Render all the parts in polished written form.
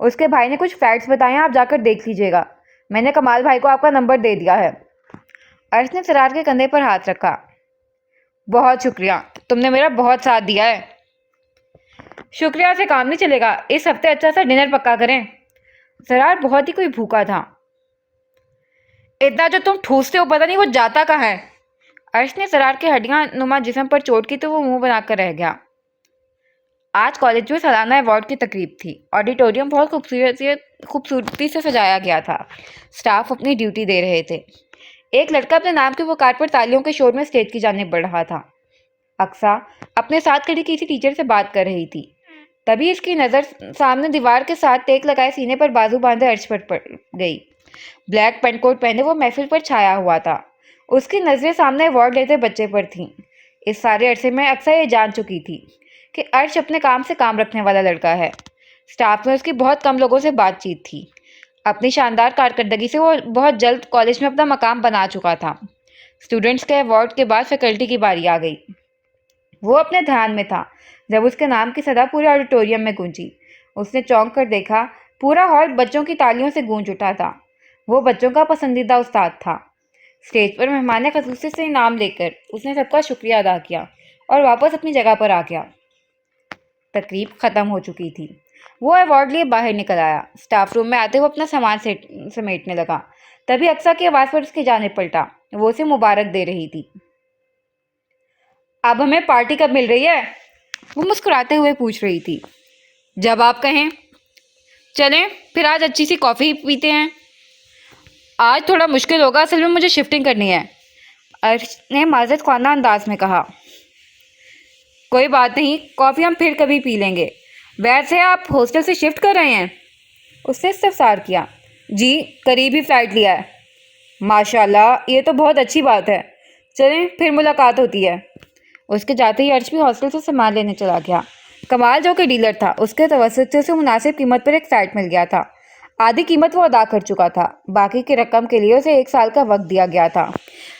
اس کے بھائی نے کچھ فیکٹس بتائے ہیں, آپ جا کر دیکھ لیجیے گا. میں نے کمال بھائی کو آپ کا نمبر دے دیا ہے. عرش نے سرار کے کندھے پر ہاتھ رکھا. بہت شکریہ, تم نے میرا بہت ساتھ دیا ہے. شکریہ سے کام نہیں چلے گا, اس ہفتے اچھا سا ڈنر پکا کریں. سرار بہت ہی کوئی بھوکا تھا. اتنا جو تم ٹھوستے ہو پتہ نہیں وہ جاتا کہاں ہے. عرش نے سرار کے ہڈیاں نما جسم پر چوٹ کی تو وہ منہ بنا کر رہ گیا. آج کالج میں سالانہ ایوارڈ کی تقریب تھی. آڈیٹوریم بہت خوبصورتی سے سجایا گیا تھا. سٹاف اپنی ڈیوٹی دے رہے تھے. ایک لڑکا اپنے نام کے وقار پر تالیوں کے شور میں اسٹیج کی جانب بڑھ رہا تھا. اقصیٰ اپنے ساتھ کھڑی کسی ٹیچر سے بات کر رہی تھی. تبھی اس کی نظر سامنے دیوار کے ساتھ ٹیک لگائے سینے پر بازو باندھے عرش پر پڑ گئی. بلیک پینٹ کوٹ پہنے وہ محفل پر چھایا ہوا تھا. اس کی نظریں سامنے ایوارڈ لیتے بچے پر تھیں. اس سارے عرصے میں اقصیٰ یہ جان چکی تھی کہ عرش اپنے کام سے کام رکھنے والا لڑکا ہے. سٹاف میں اس کی بہت کم لوگوں سے بات چیت تھی. اپنی شاندار کارکردگی سے وہ بہت جلد کالج میں اپنا مقام بنا چکا تھا. اسٹوڈنٹس کے ایوارڈ کے بعد فیکلٹی کی باری آ گئی. وہ اپنے دھیان میں تھا جب اس کے نام کی صدا پورے آڈیٹوریم میں گونجی. اس نے چونک کر دیکھا, پورا ہال بچوں کی تالیوں سے گونج اٹھا تھا. وہ بچوں کا پسندیدہ استاد تھا. اسٹیج پر مہمان خصوصی سے انعام لے کر اس نے سب کا شکریہ ادا کیا اور واپس اپنی جگہ پر آ گیا. تقریب ختم ہو چکی تھی. وہ ایوارڈ لیے باہر نکل آیا. اسٹاف روم میں آتے ہوئے اپنا سامان سمیٹنے لگا. تبھی اقصیٰ کی آواز پر اس کی جانب پلٹا. وہ اسے مبارک دے رہی تھی. اب ہمیں پارٹی کب مل رہی ہے؟ وہ مسکراتے ہوئے پوچھ رہی تھی. جب آپ کہیں. چلیں پھر آج اچھی سی کافی پیتے ہیں. آج تھوڑا مشکل ہوگا, اصل میں مجھے شفٹنگ کرنی ہے. عرش نے معذرت خواندہ انداز میں کہا. کوئی بات نہیں, کافی ہم پھر کبھی پی لیں گے. ویسے آپ ہاسٹل سے شفٹ کر رہے ہیں؟ اس نے استفسار کیا. جی, قریب ہی فلائٹ لیا ہے. ماشاءاللہ, یہ تو بہت اچھی بات ہے. چلیں پھر ملاقات ہوتی ہے. اس کے جاتے ہی عرش بھی ہاسٹل سے سامان لینے چلا گیا. کمال جو کہ ڈیلر تھا, اس کے توسط سے اسے مناسب قیمت پر ایک فلیٹ مل گیا تھا. آدھی قیمت وہ ادا کر چکا تھا. باقی کی رقم کے لیے اسے 1 سال کا وقت دیا گیا تھا.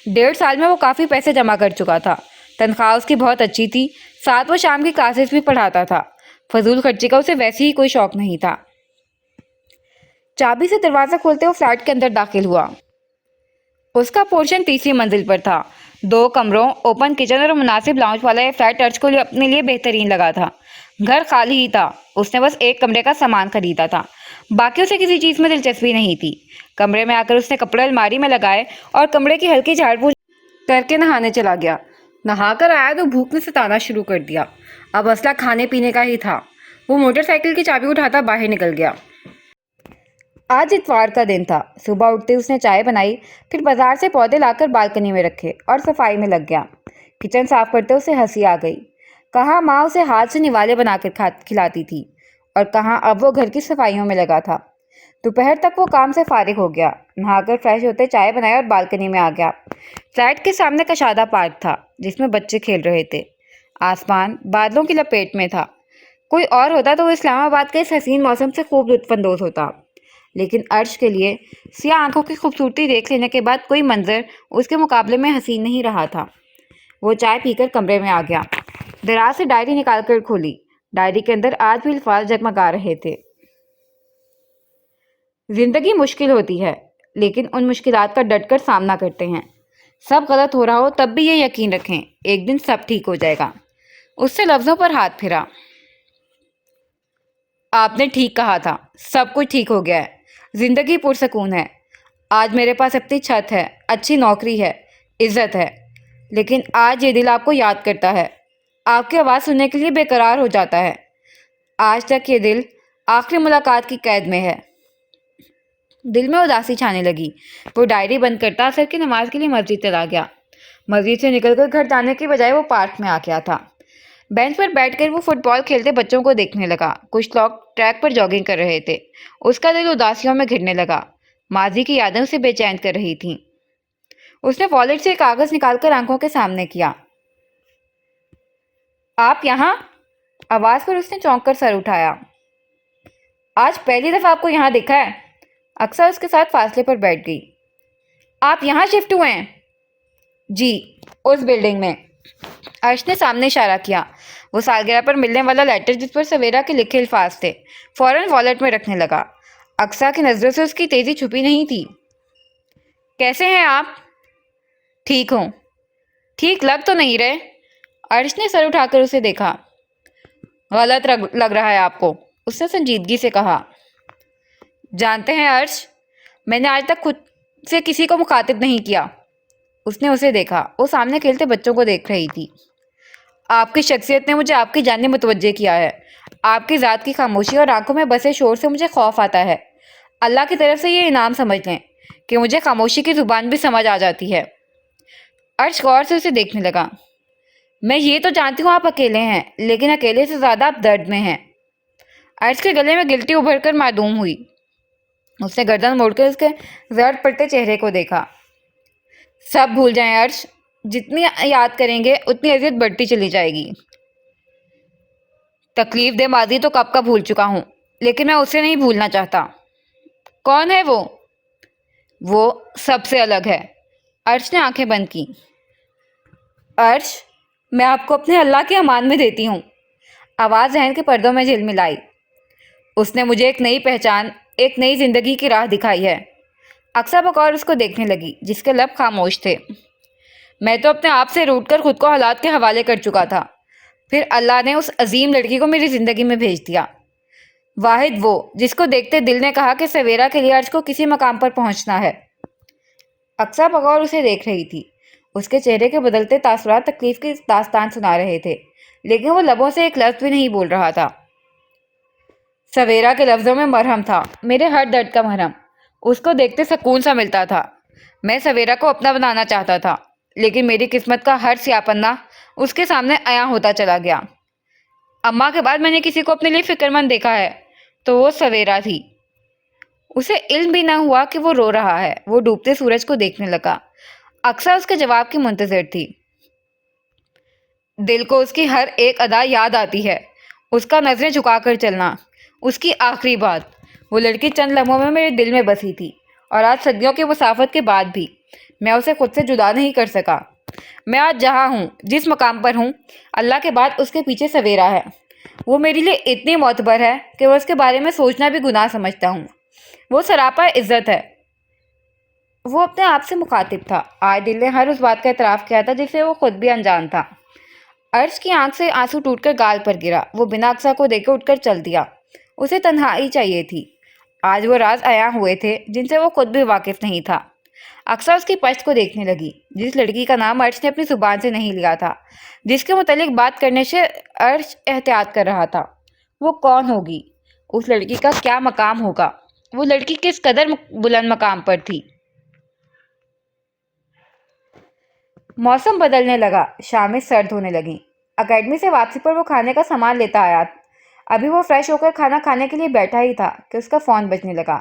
1.5 سال میں وہ کافی پیسے جمع کر چکا تھا. تنخواہ اس کی بہت اچھی تھی. ساتھ وہ شام کی کلاسز بھی پڑھاتا تھا. فضول خرچی کا اسے ویسے ہی کوئی شوق نہیں تھا. چابی سے دروازہ کھولتے وہ فلیٹ کے اندر داخل ہوا. اس کا پورشن 3ری منزل پر تھا. 2 کمروں, اوپن کچن اور مناسب لاؤنج والا یہ فلیٹ عرش کو اپنے لیے بہترین لگا تھا. گھر خالی ہی تھا. اس نے بس 1 کمرے کا سامان خریدا تھا. باقی اسے کسی چیز میں دلچسپی نہیں تھی. کمرے میں آ کر اس نے کپڑے الماری میں لگائے اور کمرے کی ہلکی جھاڑ پوچھ کر کے نہانے چلا گیا. نہا کر آیا تو بھوک نے ستانا شروع کر دیا. اب مسئلہ کھانے پینے کا ہی تھا. وہ موٹر سائیکل کی چابی اٹھاتا باہر نکل گیا. آج اتوار کا دن تھا. صبح اٹھتے اس نے چائے بنائی, پھر بازار سے پودے لا کر بالکنی میں رکھے اور صفائی میں لگ گیا. کچن صاف کرتے اسے ہنسی آ گئی. کہاں ماں اسے ہاتھ سے نوالے بنا کر کھلاتی تھی اور کہاں اب وہ گھر کی صفائیوں میں لگا تھا. دوپہر تک وہ کام سے فارغ ہو گیا. نہا کر فریش ہوتے چائے بنائی اور بالکنی میں آ گیا. فلیٹ کے سامنے کشادہ پارک تھا جس میں بچے کھیل رہے تھے. آسمان بادلوں کی لپیٹ میں تھا. کوئی اور ہوتا تو وہ اسلام آباد کے اس حسین موسم سے خوب لطف اندوز ہوتا, لیکن عرش کے لیے سیاہ آنکھوں کی خوبصورتی دیکھ لینے کے بعد کوئی منظر اس کے مقابلے میں حسین نہیں رہا تھا. وہ چائے پی کر کمرے میں آ گیا. دراز سے ڈائری نکال کر کھولی. ڈائری کے اندر آج بھی الفاظ جگمگا رہے تھے. زندگی مشکل ہوتی ہے, لیکن ان مشکلات کا ڈٹ کر سامنا کرتے ہیں. سب غلط ہو رہا ہو تب بھی یہ یقین رکھیں, ایک دن سب ٹھیک ہو جائے گا. اس سے لفظوں پر ہاتھ پھرا. آپ نے ٹھیک کہا تھا, سب کچھ ٹھیک ہو گیا ہے. زندگی پرسکون ہے. آج میرے پاس اپنی چھت ہے, اچھی نوکری ہے, عزت ہے. لیکن آج یہ دل آپ کو یاد کرتا ہے, آپ کی آواز سننے کے لیے بے قرار ہو جاتا ہے. آج تک یہ دل آخری ملاقات کی قید میں ہے. دل میں اداسی چھانے لگی. وہ ڈائری بند کرتا اثر کی نماز کے لیے مسجد چلا گیا. مسجد سے نکل کر گھر جانے کی بجائے وہ پارک میں آ گیا تھا. بینچ پر بیٹھ کر وہ فٹ بال کھیلتے بچوں کو دیکھنے لگا. کچھ لوگ ٹریک پر جاگنگ کر رہے تھے. اس کا دل اداسیوں میں گھرنے لگا. ماضی کی یادیں اسے بے چین کر رہی تھیں. اس نے والیٹ سے ایک کاغذ نکال کر آنکھوں کے سامنے کیا. آپ یہاں؟ آواز پر اس نے چونک کر سر اٹھایا. آج پہلی دفعہ آپ کو یہاں دیکھا ہے. اقصیٰ اس کے ساتھ فاصلے پر بیٹھ گئی. آپ یہاں شفٹ ہوئے ہیں؟ جی, اس بلڈنگ میں. عرش نے سامنے اشارہ کیا. وہ سالگرہ پر ملنے والا لیٹر جس پر سویرا کے لکھے الفاظ تھے فوراً والیٹ میں رکھنے لگا۔ اقصیٰ کی نظروں سے اس کی تیزی چھپی نہیں تھی۔ کیسے ہیں آپ؟ ٹھیک ہوں۔ ٹھیک لگ تو نہیں رہے؟ عرش نے سر اٹھا کر اسے دیکھا۔ غلط لگ رہا ہے آپ کو، اس نے سنجیدگی سے کہا۔ جانتے ہیں عرش، میں نے آج تک خود سے کسی کو مخاطب نہیں کیا۔ اس نے اسے دیکھا، وہ سامنے کھیلتے بچوں کو دیکھ رہی تھی۔ آپ کی شخصیت نے مجھے آپ کی جانب متوجہ کیا ہے۔ آپ کی ذات کی خاموشی اور آنکھوں میں بسے شور سے مجھے خوف آتا ہے۔ اللہ کی طرف سے یہ انعام سمجھ لیں کہ مجھے خاموشی کی زبان بھی سمجھ آ جاتی ہے۔ عرش غور سے اسے دیکھنے لگا۔ میں یہ تو جانتی ہوں آپ اکیلے ہیں، لیکن اکیلے سے زیادہ آپ درد میں ہیں۔ عرش کے گلے میں گلٹی ابھر کر معدوم ہوئی۔ اس نے گردن موڑ کر اس کے زرد پڑتے چہرے کو دیکھا۔ سب بھول جائیں عرش، جتنی یاد کریں گے اتنی اذیت بڑھتی چلی جائے گی۔ تکلیف دہ ماضی تو کب کا بھول چکا ہوں، لیکن میں اسے نہیں بھولنا چاہتا۔ کون ہے وہ؟ وہ سب سے الگ ہے۔ عرش نے آنکھیں بند کی۔ عرش، میں آپ کو اپنے اللہ کے امان میں دیتی ہوں۔ آواز ذہن کے پردوں میں جھلملائی۔ اس نے مجھے ایک نئی پہچان، ایک نئی زندگی کی راہ دکھائی ہے۔ اقصیٰ بغور اس کو دیکھنے لگی جس کے لب خاموش تھے۔ میں تو اپنے آپ سے روٹ کر خود کو حالات کے حوالے کر چکا تھا، پھر اللہ نے اس عظیم لڑکی کو میری زندگی میں بھیج دیا، واحد وہ جس کو دیکھتے دل نے کہا کہ سویرا کے لیے عرش کو کسی مقام پر پہنچنا ہے۔ اقصیٰ بغور اسے دیکھ رہی تھی۔ اس کے چہرے کے بدلتے تاثرات تکلیف کی داستان سنا رہے تھے، لیکن وہ لبوں سے ایک لفظ بھی نہیں بول رہا تھا۔ سویرا کے لفظوں میں مرہم تھا، میرے ہر درد کا مرہم۔ اس کو دیکھتے سکون سا ملتا تھا۔ میں سویرا کو اپنا بنانا چاہتا تھا، لیکن میری قسمت کا ہر سیاہ پنہ اس کے سامنے عیاں ہوتا چلا گیا۔ اماں کے بعد میں نے کسی کو اپنے لیے فکر مند دیکھا ہے تو وہ سویرا تھی۔ اسے علم بھی نہ ہوا کہ وہ رو رہا ہے۔ وہ ڈوبتے سورج کو دیکھنے لگا۔ اقصیٰ اس کے جواب کی منتظر تھی۔ دل کو اس کی ہر ایک ادا یاد آتی ہے، اس کا نظریں جھکا کر چلنا، اس کی آخری بات۔ وہ لڑکی چند لمحوں میں میرے دل میں بسی تھی، اور آج صدیوں کی مسافت کے بعد بھی میں اسے خود سے جدا نہیں کر سکا۔ میں آج جہاں ہوں، جس مقام پر ہوں، اللہ کے بعد اس کے پیچھے سویرا ہے۔ وہ میرے لیے اتنی معتبر ہے کہ وہ اس کے بارے میں سوچنا بھی گناہ سمجھتا ہوں۔ وہ سراپا عزت ہے۔ وہ اپنے آپ سے مخاطب تھا۔ آج دل نے ہر اس بات کا اعتراف کیا تھا جسے وہ خود بھی انجان تھا۔ عرش کی آنکھ سے آنسو ٹوٹ کر گال پر گرا۔ وہ بنا اقصیٰ کو دیکھے اٹھ کر چل دیا۔ اسے تنہائی چاہیے تھی۔ آج وہ راز عیاں ہوئے تھے جن سے وہ خود بھی واقف نہیں تھا۔ اقصیٰ اس کی پشت کو دیکھنے لگی، جس لڑکی کا نام عرش نے اپنی زبان سے نہیں لیا تھا، جس کے متعلق بات کرنے سے عرش احتیاط کر رہا تھا۔ وہ کون ہوگی؟ اس لڑکی کا کیا مقام ہوگا؟ وہ لڑکی کس قدر بلند مقام پر تھی؟ موسم بدلنے لگا، شامیں سرد ہونے لگیں۔ اکیڈمی سے واپسی پر وہ کھانے کا سامان لیتا آیا۔ ابھی وہ فریش ہو کر کھانا کھانے کے لیے بیٹھا ہی تھا کہ اس کا فون بجنے لگا۔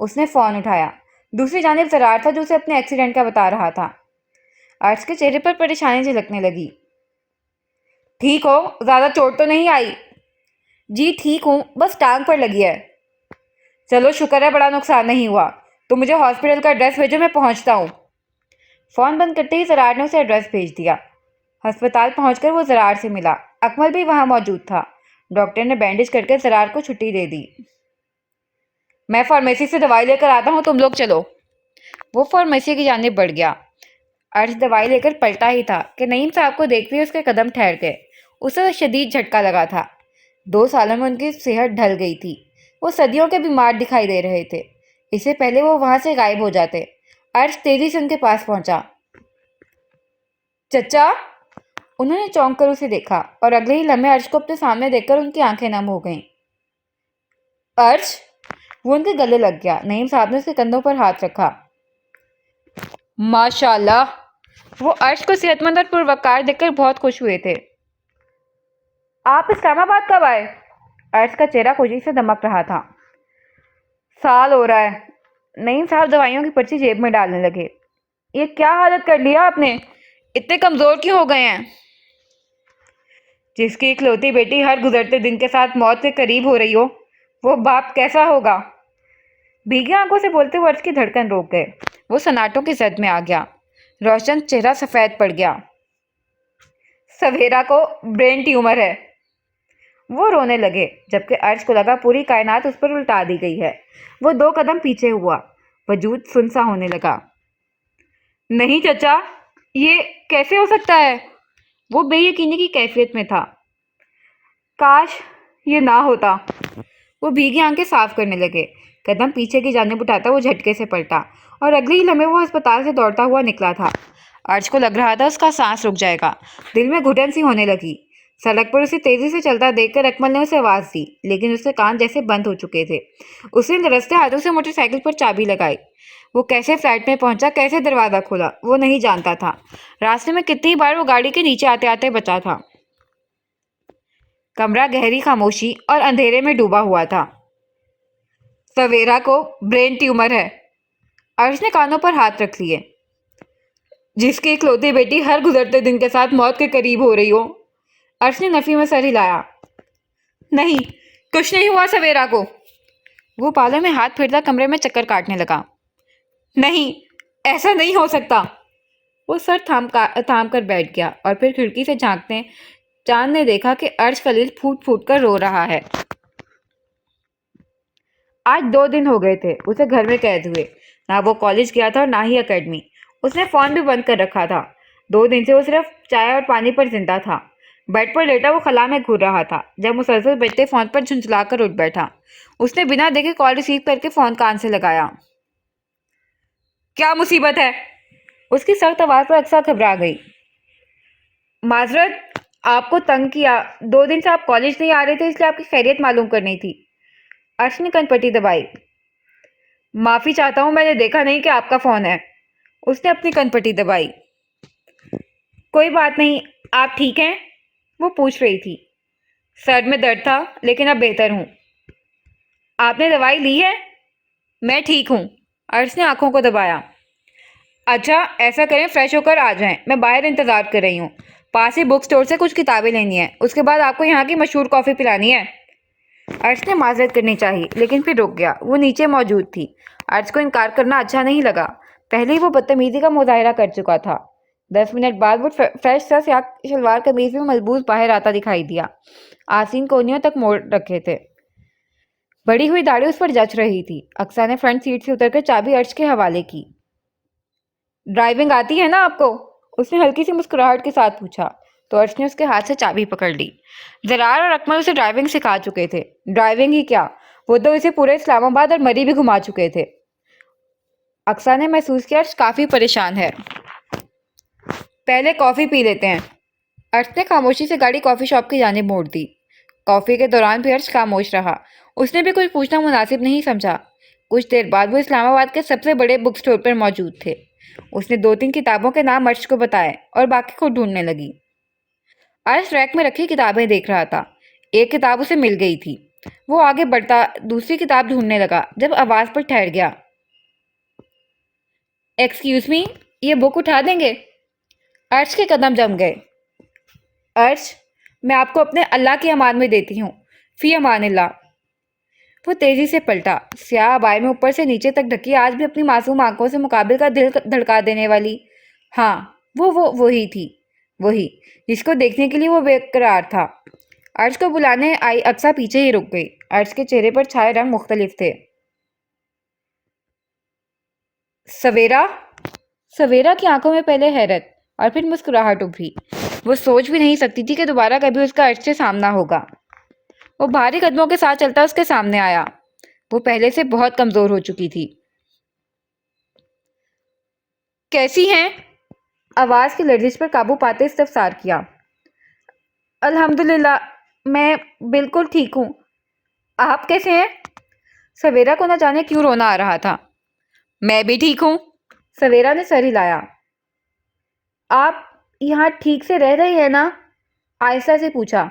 اس نے فون اٹھایا۔ دوسری جانب زرار تھا جو اسے اپنے ایکسیڈنٹ کا بتا رہا تھا۔ عرش کے چہرے پر پریشانی جھلکنے لگی۔ ٹھیک ہو؟ زیادہ چوٹ تو نہیں آئی؟ جی ٹھیک ہوں، بس ٹانگ پر لگی ہے۔ چلو شکر ہے بڑا نقصان نہیں ہوا۔ تو مجھے ہاسپٹل کا ایڈریس بھیجو، میں پہنچتا ہوں۔ فون بند کرتے ہی زرار نے اسے ایڈریس بھیج دیا۔ ہسپتال پہنچ کر وہ زرار سے ملا۔ اکمل بھی وہاں موجود تھا۔ ڈاکٹر نے بینڈیج کر کے زرار کو چھٹی دے دی۔ میں فارمیسی سے دوائی لے کر آتا ہوں، تم لوگ چلو۔ وہ فارمیسی کی جانب بڑھ گیا۔ عرش دوائی لے کر پلٹا ہی تھا کہ نعیم صاحب کو دیکھتے ہی اس کے قدم ٹھہر گئے۔ اسے شدید جھٹکا لگا تھا۔ 2 سالوں میں ان کی صحت ڈھل گئی تھی۔ وہ صدیوں کے بیمار دکھائی دے رہے تھے۔ اس سے پہلے وہ وہاں سے غائب ہو جاتے۔ عرش تیزی سے ان کے پاس پہنچا۔ چچا! انہوں نے چونک کر اسے دیکھا اور اگلے ہی لمحے عرش کو اپنے سامنے دیکھ کر ان کی آنکھیں نم ہو گئیں۔ عرش! وہ ان کے گلے لگ گیا۔ نعیم صاحب نے اس کے کندھوں پر ہاتھ رکھا۔ ماشاءاللہ! وہ عرش کو صحت مند اور پروقار دیکھ کر بہت خوش ہوئے تھے۔ آپ اسلام آباد کب آئے؟ عرش کا چہرہ خوشی سے دمک رہا تھا۔ سال ہو رہا ہے۔ نعیم صاحب دوائیوں کی پرچی جیب میں ڈالنے لگے۔ یہ کیا حالت کر لیا آپ نے؟ اتنے کمزور کیوں ہو گئے ہیں؟ جس کی اکلوتی بیٹی ہر گزرتے دن کے ساتھ موت کے قریب ہو رہی ہو، وہ باپ کیسا ہوگا؟ بھیگی آنکھوں سے بولتے ہوئے عرش کی دھڑکن روک گئے۔ وہ سناٹوں کی زد میں آ گیا۔ روشن چہرہ سفید پڑ گیا۔ سویرا کو برین ٹیومر ہے۔ وہ رونے لگے جبکہ ارش کو لگا پوری کائنات اس پر الٹا دی گئی ہے۔ وہ 2 قدم پیچھے ہوا، وجود سنسا ہونے لگا۔ نہیں چچا، یہ کیسے ہو سکتا ہے؟ وہ بے یقینی کی کیفیت میں تھا۔ کاش یہ نہ ہوتا۔ وہ بھیگی آنکھیں صاف کرنے لگے۔ قدم پیچھے کی جانب اٹھاتا وہ جھٹکے سے پلٹا اور اگلے ہی لمحے وہ ہسپتال سے دوڑتا ہوا نکلا تھا۔ ارش کو لگ رہا تھا اس کا سانس رک جائے گا۔ دل میں گھٹن سی ہونے لگی۔ سڑک پر اسے تیزی سے چلتا دیکھ کر اکمل نے اسے آواز دی، لیکن اس کے کان جیسے بند ہو چکے تھے۔ اس نے لرزتے ہاتھوں سے موٹر سائیکل پر چابی لگائی۔ وہ کیسے فلیٹ میں پہنچا، کیسے دروازہ کھولا، وہ نہیں جانتا تھا۔ راستے میں کتنی بار وہ گاڑی کے نیچے آتے آتے بچا تھا۔ کمرہ گہری خاموشی اور اندھیرے میں ڈوبا ہوا تھا۔ سویرا کو برین ٹیومر ہے۔ ارش نے کانوں پر ہاتھ رکھ لیے۔ جس کی اکلوتی بیٹی ہر گزرتے دن کے ساتھ موت کے قریب ہو رہی ہو۔ ارش نے نفی میں سر ہلایا۔ نہیں، کچھ نہیں ہوا سویرا کو۔ وہ پالے میں ہاتھ پھیرتا کمرے میں چکر کاٹنے لگا۔ نہیں، ایسا نہیں ہو سکتا۔ وہ سر تھام کر بیٹھ گیا اور پھر کھڑکی سے جھانکتے چاند نے دیکھا کہ ارش خلیل پھوٹ پھوٹ کر رو رہا ہے۔ آج 2 دن ہو گئے تھے اسے گھر میں قید ہوئے۔ نہ وہ کالج گیا تھا اور نہ ہی اکیڈمی۔ اس نے فون بھی بند کر رکھا تھا۔ 2 دن سے وہ صرف چائے اور پانی پر زندہ تھا۔ بیڈ پر لیٹا وہ خلا میں گھور رہا تھا جب مسلسل بجتے فون پر جھنجھلا کر اٹھ بیٹھا۔ اس نے بنا دیکھے کال ریسیو کر کے فون کان سے لگایا۔ کیا مصیبت ہے؟ اس کی سخت آواز پر اقصیٰ گھبرا گئی۔ معذرت، آپ کو تنگ کیا۔ 2 دن سے آپ کالج نہیں آ رہے تھے، اس لیے آپ کی خیریت معلوم کرنی تھی۔ ارش نے کن پٹی دبائی۔ معافی چاہتا ہوں، میں نے دیکھا نہیں کہ آپ کا فون ہے۔ اس نے اپنی کن پٹی دبائی۔ کوئی بات نہیں، آپ ٹھیک ہیں؟ وہ پوچھ رہی تھی۔ سر میں درد تھا لیکن اب بہتر ہوں۔ آپ نے دوائی لی ہے؟ میں ٹھیک ہوں۔ ارش نے آنکھوں کو دبایا۔ اچھا ایسا کریں، فریش ہو کر آ جائیں، میں باہر انتظار کر رہی ہوں۔ پاس ہی بک سٹور سے کچھ کتابیں لینی ہیں، اس کے بعد آپ کو یہاں کی مشہور کافی پلانی ہے۔ ارش نے معذرت کرنی چاہی لیکن پھر رک گیا۔ وہ نیچے موجود تھی۔ ارش کو انکار کرنا اچھا نہیں لگا۔ پہلے ہی وہ بدتمیزی کا مظاہرہ کر چکا تھا۔ 10 منٹ بعد وہ فریش سا سیاہ شلوار قمیض میں ملبوس باہر آتا دکھائی دیا۔ آسین کونیوں تک موڑ رکھے تھے۔ بڑی ہوئی داڑھی اس پر جچ رہی تھی۔ اقصیٰ نے فرنٹ سیٹ سے اتر کر چابی ارش کے حوالے کی۔ ڈرائیونگ آتی ہے نا آپ کو؟ اس نے ہلکی سی مسکراہٹ کے ساتھ پوچھا تو ارش نے اس کے ہاتھ سے چابی پکڑ لی۔ زرار اور اکمل اسے ڈرائیونگ سکھا چکے تھے۔ ڈرائیونگ ہی کیا، وہ تو اسے پورے اسلام آباد اور مری بھی گھما چکے تھے۔ اقصیٰ نے محسوس کیا ارش کافی پریشان ہے۔ پہلے کافی پی لیتے ہیں۔ ارش نے خاموشی سے گاڑی کافی شاپ کی جانب موڑ دی۔ کافی کے دوران بھی ارش خاموش رہا۔ اس نے بھی کچھ پوچھنا مناسب نہیں سمجھا۔ کچھ دیر بعد وہ اسلام آباد کے سب سے بڑے بک سٹور پر موجود تھے۔ اس نے 2-3 کتابوں کے نام ارش کو بتائے اور باقی کو ڈھونڈنے لگی۔ ارش ریک میں رکھی کتابیں دیکھ رہا تھا۔ ایک کتاب اسے مل گئی تھی۔ وہ آگے بڑھتا دوسری کتاب ڈھونڈنے لگا جب آواز پر ٹھہر گیا۔ ایکسکیوز می، یہ بک اٹھا دیں گے؟ ارش کے قدم جم گئے۔ ارش، میں آپ کو اپنے اللہ کی امان میں دیتی ہوں، فی امان اللہ۔ وہ تیزی سے پلٹا۔ سیاہ عبائے میں اوپر سے نیچے تک ڈھکی، آج بھی اپنی معصوم آنکھوں سے مقابل کا دل دھڑکا دینے والی۔ ہاں، وہی تھی، وہی جس کو دیکھنے کے لیے وہ بے قرار تھا۔ ارش کو بلانے آئی اقصیٰ پیچھے ہی رک گئی۔ ارش کے چہرے پر چھائے رنگ مختلف تھے۔ سویرا؟ سویرا کی آنکھوں میں پہلے حیرت اور پھر مسکراہٹ ابھری۔ وہ سوچ بھی نہیں سکتی تھی کہ دوبارہ کبھی اس کا ارش سے سامنا ہوگا۔ وہ بھاری قدموں کے ساتھ چلتا اس کے سامنے آیا۔ وہ پہلے سے بہت کمزور ہو چکی تھی۔ کیسی ہیں؟ آواز کی لرزش پر قابو پاتے استفسار کیا۔ الحمدللہ، میں بالکل ٹھیک ہوں۔ آپ کیسے ہیں؟ سویرا کو نہ جانے کیوں رونا آ رہا تھا۔ میں بھی ٹھیک ہوں۔ سویرا نے سر ہلایا۔ آپ یہاں ٹھیک سے رہ رہے ہیں نا؟ آہستہ سے پوچھا۔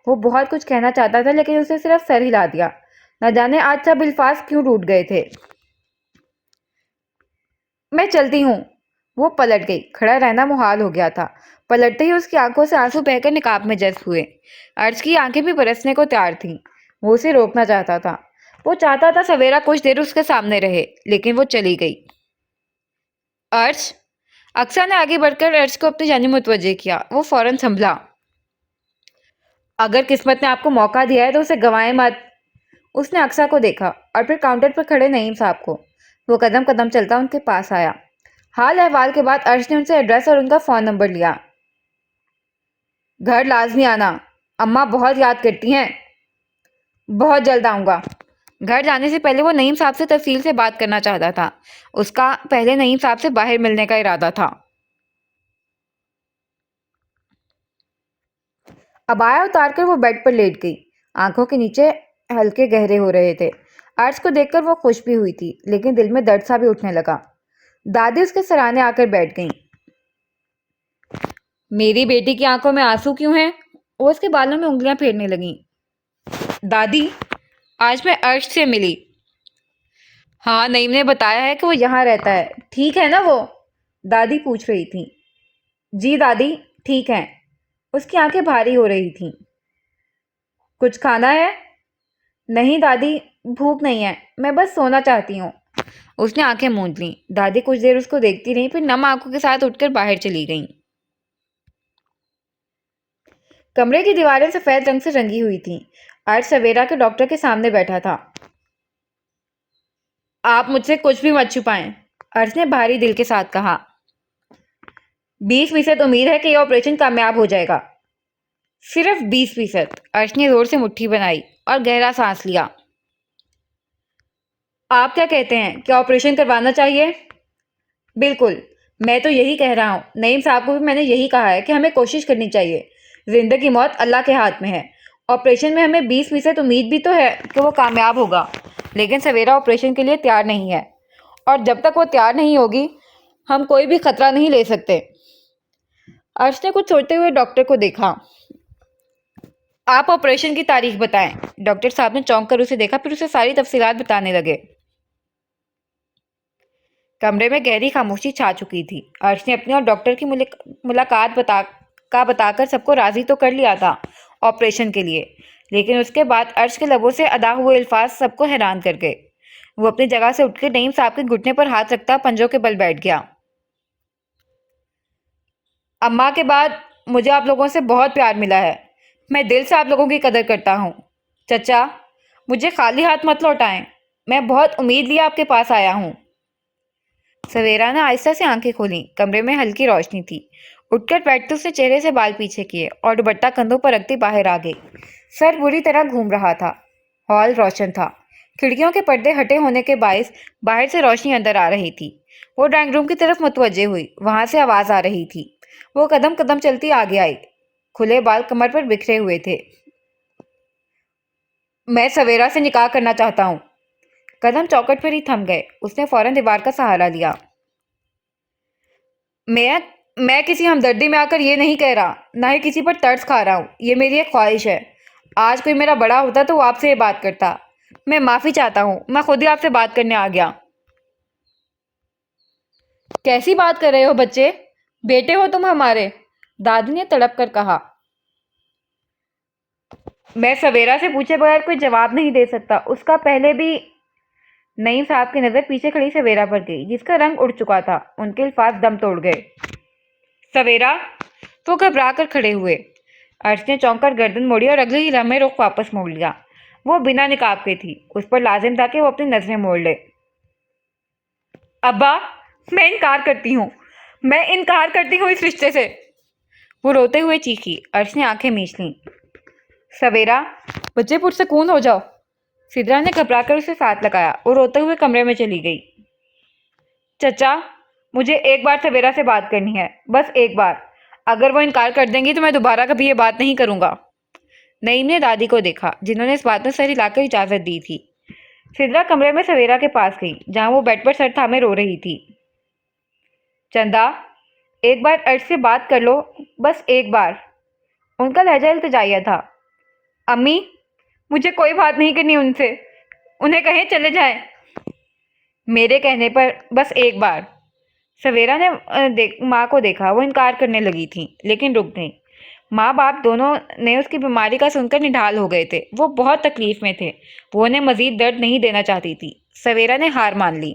وہ بہت کچھ کہنا چاہتا تھا لیکن اس نے صرف سر ہلا دیا۔ نہ جانے آج سب الفاظ کیوں ٹوٹ گئے تھے۔ میں چلتی ہوں۔ وہ پلٹ گئی۔ کھڑا رہنا محال ہو گیا تھا۔ پلٹتے ہی اس کی آنکھوں سے آنسو بہہ کر نقاب میں جذب ہوئے۔ ارش کی آنکھیں بھی برسنے کو تیار تھیں۔ وہ اسے روکنا چاہتا تھا۔ وہ چاہتا تھا سویرا کچھ دیر اس کے سامنے رہے لیکن وہ چلی گئی۔ ارش؟ اقصیٰ نے آگے بڑھ کر ارش کو اپنی جانب متوجہ کیا۔ وہ فوراً سنبھلا۔ اگر قسمت نے آپ کو موقع دیا ہے تو اسے گنوائے مت۔ اس نے اقصیٰ کو دیکھا اور پھر کاؤنٹر پر کھڑے نعیم صاحب کو۔ وہ قدم قدم چلتا ان کے پاس آیا۔ حال احوال کے بعد عرش نے ان سے ایڈریس اور ان کا فون نمبر لیا۔ گھر لازمی آنا، اماں بہت یاد کرتی ہیں۔ بہت جلد آؤں گا۔ گھر جانے سے پہلے وہ نعیم صاحب سے تفصیل سے بات کرنا چاہتا تھا۔ اس کا پہلے نعیم صاحب سے باہر ملنے کا ارادہ تھا۔ عبایا اتار کر وہ بیڈ پر لیٹ گئی۔ آنکھوں کے نیچے ہلکے گہرے ہو رہے تھے۔ عرش کو دیکھ کر وہ خوش بھی ہوئی تھی، لیکن دل میں درد سا بھی اٹھنے لگا۔ دادی اس کے سرانے آ کر بیٹھ گئیں۔ میری بیٹی کی آنکھوں میں آنسو کیوں ہیں؟ وہ اس کے بالوں میں انگلیاں پھیرنے لگیں۔ دادی، آج میں عرش سے ملی۔ ہاں، نعیم نے بتایا ہے کہ وہ یہاں رہتا ہے، ٹھیک ہے نا وہ؟ دادی پوچھ رہی تھی۔ جی دادی، ٹھیک ہے۔ اس کی آنکھیں بھاری ہو رہی تھیں۔ کچھ کھانا ہے؟ نہیں دادی، بھوک نہیں ہے، میں بس سونا چاہتی ہوں۔ اس نے آنکھیں موند لیں۔ دادی کچھ دیر اس کو دیکھتی رہیں، پھر نم آنکھوں کے ساتھ اٹھ کر باہر چلی گئیں۔ کمرے کی دیواریں سفید رنگ سے رنگی ہوئی تھیں۔ عرش سویرا کے ڈاکٹر کے سامنے بیٹھا تھا۔ آپ مجھ سے کچھ بھی مت چھپائیں، عرش نے بھاری دل کے ساتھ کہا۔ 20% امید ہے کہ یہ آپریشن کامیاب ہو جائے گا۔ صرف 20%؟ عرش نے زور سے مٹھی بنائی اور گہرا سانس لیا۔ آپ کیا کہتے ہیں، کیا آپریشن کروانا چاہیے؟ بالکل، میں تو یہی کہہ رہا ہوں۔ نعیم صاحب کو بھی میں نے یہی کہا ہے کہ ہمیں کوشش کرنی چاہیے۔ زندگی موت اللہ کے ہاتھ میں ہے۔ آپریشن میں ہمیں 20% امید بھی تو ہے کہ وہ کامیاب ہوگا، لیکن سویرا آپریشن کے لیے تیار نہیں ہے، اور جب تک وہ تیار نہیں ہوگی ہم کوئی بھی خطرہ نہیں لے سکتے۔ عرش نے کچھ سوچتے ہوئے ڈاکٹر کو دیکھا۔ آپ آپریشن کی تاریخ بتائیں۔ ڈاکٹر صاحب نے چونک کر اسے دیکھا، پھر اسے ساری تفصیلات بتانے لگے۔ کمرے میں گہری خاموشی چھا چکی تھی۔ عرش نے اپنی اور ڈاکٹر کی ملاقات بتا کر سب کو راضی تو کر لیا تھا آپریشن کے لیے، لیکن اس کے بعد عرش کے لبوں سے ادا ہوئے الفاظ سب کو حیران کر گئے۔ وہ اپنی جگہ سے اٹھ کے نعیم صاحب کے گھٹنے پر ہاتھ رکھتا پنجوں کے بل بیٹھ گیا۔ اماں کے بعد مجھے آپ لوگوں سے بہت پیار ملا ہے۔ میں دل سے آپ لوگوں کی قدر کرتا ہوں۔ چچا، مجھے خالی ہاتھ مت لوٹائیں، میں بہت امید لیے آپ کے پاس آیا ہوں۔ سویرا نے آہستہ سے آنکھیں کھولیں۔ کمرے میں ہلکی روشنی تھی۔ اٹھ کر بیٹھتے اس نے چہرے سے بال پیچھے کیے اور دوپٹہ کندھوں پر رکھتے باہر آ گئی۔ سر بری طرح گھوم رہا تھا۔ ہال روشن تھا۔ کھڑکیوں کے پردے ہٹے ہونے کے باعث باہر سے روشنی اندر آ رہی تھی۔ وہ ڈرائنگ روم کی طرف متوجہ ہوئی، وہاں سے آواز آ رہی تھی۔ وہ قدم قدم چلتی آگے آئی۔ کھلے بال کمر پر بکھرے ہوئے تھے۔ میں سویرا سے نکاح کرنا چاہتا ہوں۔ قدم چوکٹ پر ہی تھم گئے۔ اس نے فوراً دیوار کا سہارا لیا۔ میں کسی ہمدردی میں آ کر یہ نہیں کہہ رہا، نہ ہی کسی پر ترس کھا رہا ہوں۔ یہ میری ایک خواہش ہے۔ آج کوئی میرا بڑا ہوتا تو وہ آپ سے یہ بات کرتا۔ میں معافی چاہتا ہوں، میں خود ہی آپ سے بات کرنے آ گیا۔ کیسی بات کر رہے ہو بچے؟ بیٹے ہو تم ہمارے، دادی نے تڑپ کر کہا۔ میں سویرا سے پوچھے بغیر کوئی جواب نہیں دے سکتا۔ اس کا پہلے بھی… نعیم صاحب کی نظر پیچھے کھڑی سویرا پر گئی، جس کا رنگ اڑ چکا تھا۔ ان کے الفاظ دم توڑ گئے۔ سویرا! وہ گھبرا کر کھڑے ہوئے۔ عرش نے چونک کر گردن موڑی اور اگلے ہی لمحے رخ واپس موڑ لیا۔ وہ بنا نقاب کے تھی۔ اس پر لازم تھا کہ وہ اپنی نظریں موڑ لے۔ ابا، میں انکار کرتی ہوں، میں انکار کرتی ہوں اس رشتے سے، وہ روتے ہوئے چیخی۔ عرش نے آنکھیں میچ لیں۔ سویرا، بچے پرسکون ہو جاؤ۔ سدرا نے گھبرا کر اسے ساتھ لگایا۔ وہ روتے ہوئے کمرے میں چلی گئی۔ چچا، مجھے ایک بار سویرا سے بات کرنی ہے، بس ایک بار۔ اگر وہ انکار کر دیں گی تو میں دوبارہ کبھی یہ بات نہیں کروں گا۔ نعیم نے دادی کو دیکھا، جنہوں نے اس بات میں سر ہلا کر اجازت دی تھی۔ سدرا کمرے میں سویرا کے پاس گئی، جہاں وہ بیڈ پر سر تھامے رو رہی تھی۔ چندا، ایک بار عرش سے بات کر لو، بس ایک بار۔ ان کا لہجہ التجائیہ تھا۔ امی، مجھے کوئی بات نہیں کرنی ان سے، انہیں کہیں چلے جائیں۔ میرے کہنے پر بس ایک بار۔ سویرا نے ماں کو دیکھا۔ وہ انکار کرنے لگی تھیں، لیکن رک گئیں۔ ماں باپ دونوں نے اس کی بیماری کا سن کر نڈھال ہو گئے تھے۔ وہ بہت تکلیف میں تھے۔ وہ انہیں مزید درد نہیں دینا چاہتی تھی۔ سویرا نے ہار مان لی۔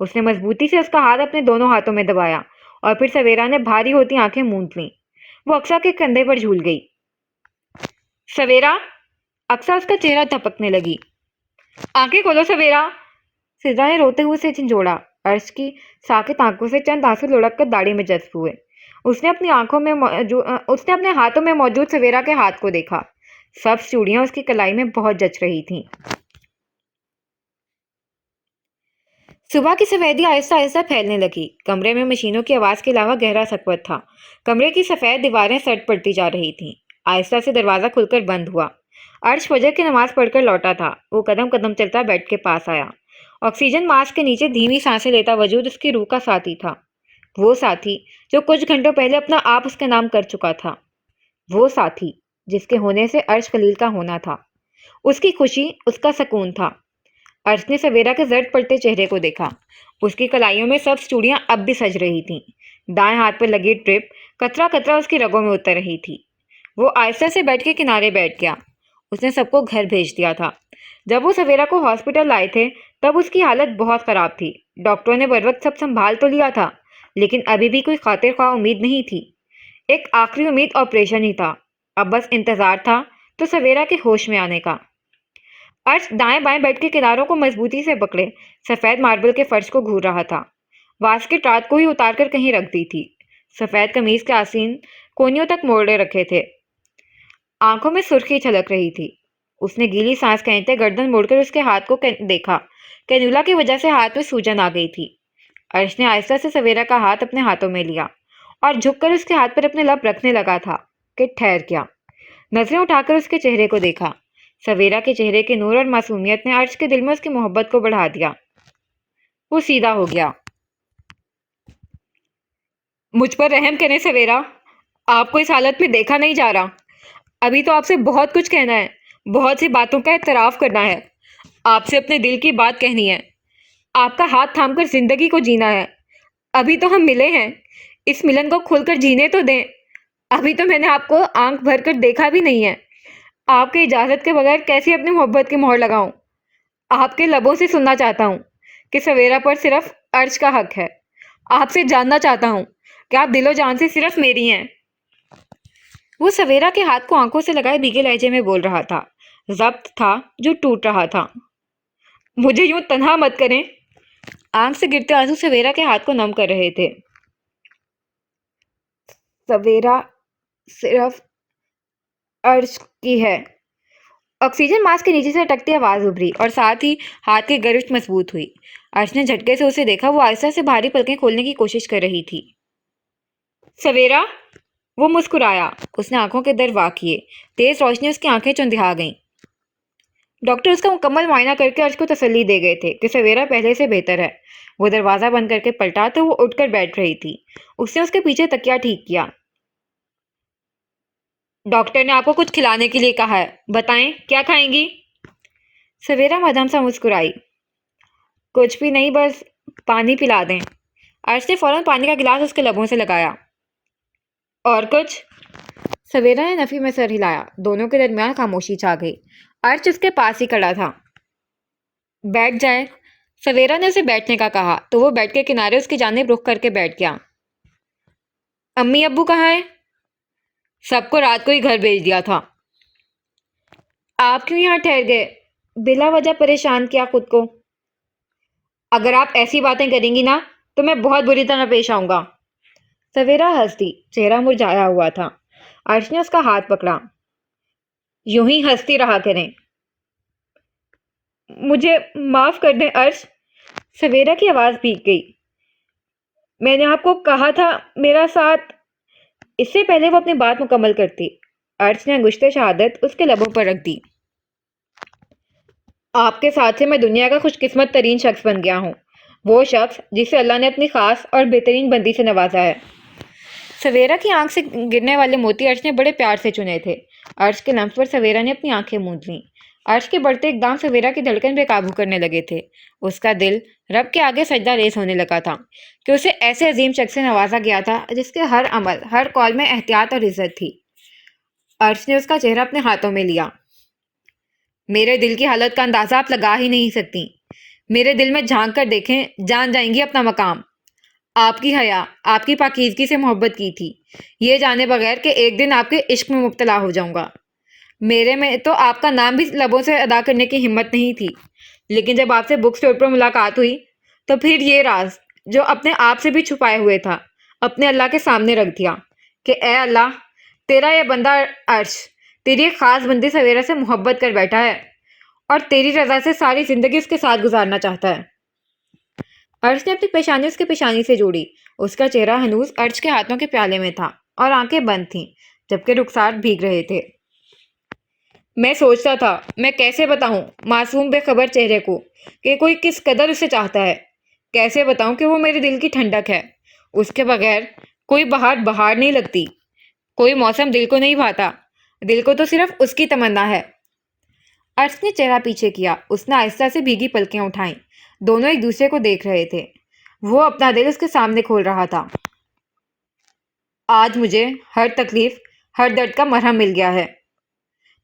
اس نے مضبوطی سے اس کا ہاتھ اپنے دونوں ہاتھوں میں دبایا اور پھر سویرا نے بھاری ہوتی آنکھیں موند لیں۔ وہ اقصیٰ کے کندھے پر جھول گئی۔ سویرا! اقصیٰ اس کا چہرہ دھپکنے لگی۔ آنکھیں کھولو سویرا! سدرا نے روتے ہوئے اسے جھنجھوڑا۔ عرش کی ساکت آنکھوں سے چند آنسو لڑک کر داڑھی میں جذب ہوئے۔ اس نے اپنے ہاتھوں میں موجود سویرا کے ہاتھ کو دیکھا۔ سبز چوڑیاں اس کی کلائی میں بہت جچ رہی تھیں۔ صبح کی سفیدی آہستہ آہستہ پھیلنے لگی۔ کمرے میں مشینوں کی آواز کے علاوہ گہرا سکوت تھا۔ کمرے کی سفید دیواریں سرد پڑتی جا رہی تھیں۔ آہستہ سے دروازہ کھل کر بند ہوا۔ عرش فجر کی نماز پڑھ کر لوٹا تھا۔ وہ قدم قدم چلتا بیڈ کے پاس آیا۔ آکسیجن ماسک کے نیچے دھیمی سانسیں لیتا وجود اس کی روح کا ساتھی تھا۔ وہ ساتھی جو کچھ گھنٹوں پہلے اپنا آپ اس کے نام کر چکا تھا۔ وہ ساتھی جس کے ہونے سے عرش خلیل کا ہونا تھا۔ اس کی خوشی، اس کا سکون تھا۔ عرش نے سویرا کے زرد پڑتے چہرے کو دیکھا۔ اس کی کلائیوں میں سبز چوڑیاں اب بھی سج رہی تھیں۔ دائیں ہاتھ پر لگی ٹرپ قطرہ قطرہ اس کی رگوں میں اتر رہی تھی۔ وہ آہستہ سے بیڈ کے کنارے بیٹھ گیا۔ اس نے سب کو گھر بھیج دیا تھا۔ جب وہ سویرا کو ہاسپٹل لائے تھے تب اس کی حالت بہت خراب تھی۔ ڈاکٹروں نے بروقت سب سنبھال تو لیا تھا لیکن ابھی بھی کوئی خاطر خواہ امید نہیں تھی۔ ایک آخری امید آپریشن ہی تھا۔ اب بس انتظار تھا تو سویرا کے ہوش میں آنے کا۔ عرش دائیں بائیں بیڈ کے کناروں کو مضبوطی سے پکڑے سفید ماربل کے فرش کو گھور رہا تھا۔ واسکٹ رات کو ہی اتار کر کہیں رکھ دی تھی۔ سفید قمیض کے آستین کونیوں تک موڑے رکھے تھے۔ آنکھوں میں سرخی چھلک رہی تھی۔ اس نے گیلی سانس کھینچتے گردن موڑ کر اس کے ہاتھ کو دیکھا۔ کینولا کی وجہ سے ہاتھ میں سوجن آ گئی تھی۔ عرش نے آہستہ سے سویرا کا ہاتھ اپنے ہاتھوں میں لیا اور جھک کر اس کے ہاتھ پر اپنے لب رکھنے لگا تھا کہ ٹھہر گیا۔ نظریں اٹھا کر اس کے چہرے کو دیکھا۔ سویرا کے چہرے کے نور اور معصومیت نے عرش کے دل میں اس کی محبت کو بڑھا دیا۔ وہ سیدھا ہو گیا۔ مجھ پر رحم کریں سویرا، آپ کو اس حالت میں دیکھا نہیں جا رہا۔ ابھی تو آپ سے بہت کچھ کہنا ہے، بہت سی باتوں کا اعتراف کرنا ہے، آپ سے اپنے دل کی بات کہنی ہے، آپ کا ہاتھ تھام کر زندگی کو جینا ہے۔ ابھی تو ہم ملے ہیں، اس ملن کو کھل کر جینے تو دیں۔ ابھی تو میں نے آپ کو آنکھ بھر کر دیکھا بھی نہیں ہے۔ آپ کی اجازت کے بغیر کیسے اپنی محبت کی مہر لگاؤں؟ آپ کے لبوں سے سننا چاہتا ہوں کہ سویرا پر صرف عرش کا حق ہے۔ آپ سے جاننا چاہتا ہوں کہ آپ دل و جان سے صرف میری ہیں۔ وہ سویرا کے ہاتھ کو آنکھوں سے لگائے بھیگے لہجے میں بول رہا تھا۔ ضبط تھا جو ٹوٹ رہا تھا۔ مجھے یوں تنہا مت کریں۔ آنکھ سے گرتے آنسو سویرا کے ہاتھ کو نم کر رہے تھے۔ سویرا صرف عرش کی ہے۔ آکسیجن ماسک کے نیچے سے اٹکتی آواز ابھری اور ساتھ ہی ہاتھ کی گرفت مضبوط ہوئی۔ عرش نے جھٹکے سے اسے دیکھا۔ وہ آہستہ سے بھاری پلکیں کھولنے کی کوشش کر رہی تھی۔ سویرا! وہ مسکرایا۔ اس نے آنکھوں کے در وا کیے۔ تیز روشنی اس کی آنکھیں چندھا گئیں۔ ڈاکٹر اس کا مکمل معائنہ کر کے عرش کو تسلی دے گئے تھے کہ سویرا پہلے سے بہتر ہے۔ وہ دروازہ بند کر کے پلٹا تو وہ اٹھ کر بیٹھ رہی تھی۔ اس نے اس کے پیچھے تکیہ ٹھیک کیا۔ ڈاکٹر نے آپ کو کچھ کھلانے کے لیے کہا ہے، بتائیں کیا کھائیں گی؟ سویرا مدھم سا مسکرائی۔ کچھ بھی نہیں، بس پانی پلا دیں۔ عرش نے فوراً پانی کا گلاس اس کے لبوں سے لگایا۔ اور کچھ؟ سویرا نے نفی میں سر ہلایا۔ دونوں کے درمیان خاموشی چھا گئی۔ عرش اس کے پاس ہی کھڑا تھا۔ بیٹھ جائیں۔ سویرا نے اسے بیٹھنے کا کہا تو وہ بیڈ کے کنارے اس کی جانب رخ کر کے بیٹھ گیا۔ امی ابو کہاں ہیں؟ سب کو رات کو ہی گھر بھیج دیا تھا۔ آپ کیوں یہاں ٹھہر گئے؟ بلا وجہ پریشان کیا خود کو؟ اگر آپ ایسی باتیں کریں گی نا تو میں بہت بری طرح پیش آؤں گا۔ سویرا ہنس دی۔ چہرہ مرجھایا ہوا تھا۔ عرش نے اس کا ہاتھ پکڑا۔ یوں ہی ہنستی رہا کریں۔ مجھے معاف کر دیں عرش۔ سویرا کی آواز بھیگ گئی۔ میں نے آپ کو کہا تھا میرا ساتھ۔ اس سے پہلے وہ اپنی بات مکمل کرتی، عرش نے انگشت شہادت اس کے لبوں پر رکھ دی۔ آپ کے ساتھ سے میں دنیا کا خوش قسمت ترین شخص بن گیا ہوں، وہ شخص جسے اللہ نے اپنی خاص اور بہترین بندی سے نوازا ہے۔ سویرا کی آنکھ سے گرنے والے موتی عرش نے بڑے پیار سے چنے تھے۔ عرش کے لمس پر سویرا نے اپنی آنکھیں موند لیں۔ عرش کے بڑھتے اقدام سویرا کی دھڑکن بے قابو کرنے لگے تھے۔ اس کا دل رب کے آگے سجدہ ریز ہونے لگا تھا کہ اسے ایسے عظیم شخص سے نوازا گیا تھا جس کے ہر عمل، ہر قول میں احتیاط اور عزت تھی۔ عرش نے اس کا چہرہ اپنے ہاتھوں میں لیا۔ میرے دل کی حالت کا اندازہ آپ لگا ہی نہیں سکتی۔ میرے دل میں جھانک کر دیکھیں، جان جائیں گی اپنا مقام۔ آپ کی حیا، آپ کی پاکیزگی سے محبت کی تھی، یہ جانے بغیر کہ ایک دن آپ کے عشق میں مبتلا ہو جاؤں گا۔ میرے میں تو آپ کا نام بھی لبوں سے ادا کرنے کی ہمت نہیں تھی، لیکن جب آپ سے بک اسٹور پر ملاقات ہوئی تو پھر یہ راز جو اپنے آپ سے بھی چھپائے ہوئے تھا اپنے اللہ کے سامنے رکھ دیا کہ اے اللہ، تیرا یہ بندہ عرش تیری ایک خاص بندی سویرا سے محبت کر بیٹھا ہے اور تیری رضا سے ساری زندگی اس کے ساتھ گزارنا چاہتا ہے۔ عرش نے اپنی پیشانی اس کے پیشانی سے جوڑی۔ اس کا چہرہ ہنوز عرش کے ہاتھوں کے پیالے میں تھا اور آنکھیں بند تھیں جبکہ رخسار بھیگ رہے تھے۔ میں سوچتا تھا میں کیسے بتاؤں معصوم بے خبر چہرے کو کہ کوئی کس قدر اسے چاہتا ہے، کیسے بتاؤں کہ وہ میرے دل کی ٹھنڈک ہے، اس کے بغیر کوئی بہار بہار نہیں لگتی، کوئی موسم دل کو نہیں بھاتا، دل کو تو صرف اس کی تمنا ہے۔ عرش نے چہرہ پیچھے کیا، اس نے آہستہ سے بھیگی پلکیں اٹھائیں، دونوں ایک دوسرے کو دیکھ رہے تھے، وہ اپنا دل اس کے سامنے کھول رہا تھا۔ آج مجھے ہر تکلیف، ہر درد کا مرہم مل گیا ہے۔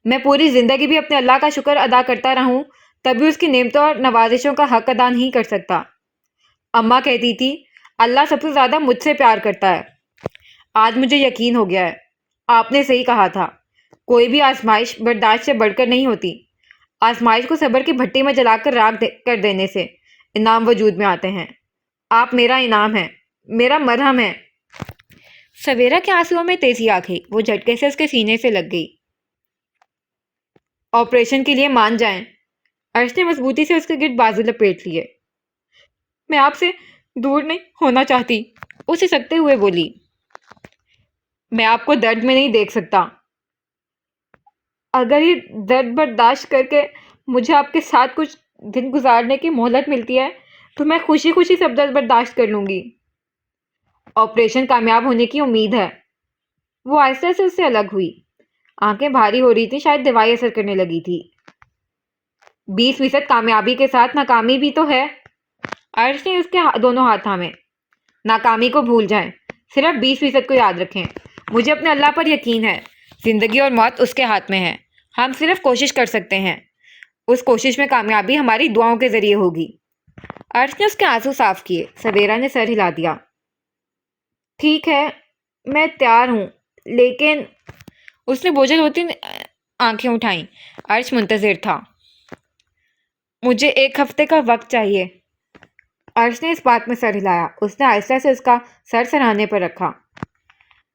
میں پوری زندگی بھی اپنے اللہ کا شکر ادا کرتا رہوں تبھی اس کی نعمتوں اور نوازشوں کا حق ادا نہیں کر سکتا۔ اماں کہتی تھی اللہ سب سے زیادہ مجھ سے پیار کرتا ہے۔ آج مجھے یقین ہو گیا ہے، آپ نے صحیح کہا تھا، کوئی بھی آزمائش برداشت سے بڑھ کر نہیں ہوتی، آزمائش کو صبر کی بھٹی میں جلا کر راکھ کر دینے سے انعام وجود میں آتے ہیں۔ آپ میرا انعام ہیں، میرا مرہم ہے۔ سویرا کے آنسوؤں میں تیزی آ گئی، وہ جھٹکے سے اس کے سینے سے لگ گئی۔ آپریشن کے لیے مان جائیں۔ عرش نے مضبوطی سے اس کے گرد بازو لپیٹ لیے۔ میں آپ سے دور نہیں ہونا چاہتی، وہ سسکتے ہوئے بولی۔ میں آپ کو درد میں نہیں دیکھ سکتا۔ اگر یہ درد برداشت کر کے مجھے آپ کے ساتھ کچھ دن گزارنے کی مہلت ملتی ہے تو میں خوشی خوشی سب درد برداشت کر لوں گی۔ آپریشن کامیاب ہونے کی امید ہے۔ وہ آہستہ سے اس سے الگ ہوئی، آنکھیں بھاری ہو رہی تھی، شاید دوائی اثر کرنے لگی تھی۔ 20% کامیابی کے ساتھ ناکامی بھی تو ہے۔ عرش نے اس کے دونوں ہاتھ تھامے۔ ناکامی کو بھول جائیں، صرف 20% کو یاد رکھیں۔ مجھے اپنے اللہ پر یقین ہے، زندگی اور موت اس کے ہاتھ میں ہے، ہم صرف کوشش کر سکتے ہیں، اس کوشش میں کامیابی ہماری دعاؤں کے ذریعے ہوگی۔ عرش نے اس کے آنسو صاف کیے، سویرا نے سر ہلا دیا۔ ٹھیک ہے، میں تیار ہوں، لیکن اس نے بوجھل ہوتی آنکھیں اٹھائیں۔ عرش منتظر تھا۔ مجھے 1 ہفتے کا وقت چاہیے۔ عرش نے اس بات میں سر ہلایا، اس نے آہستہ سے اس کا سر سرہانے پر رکھا۔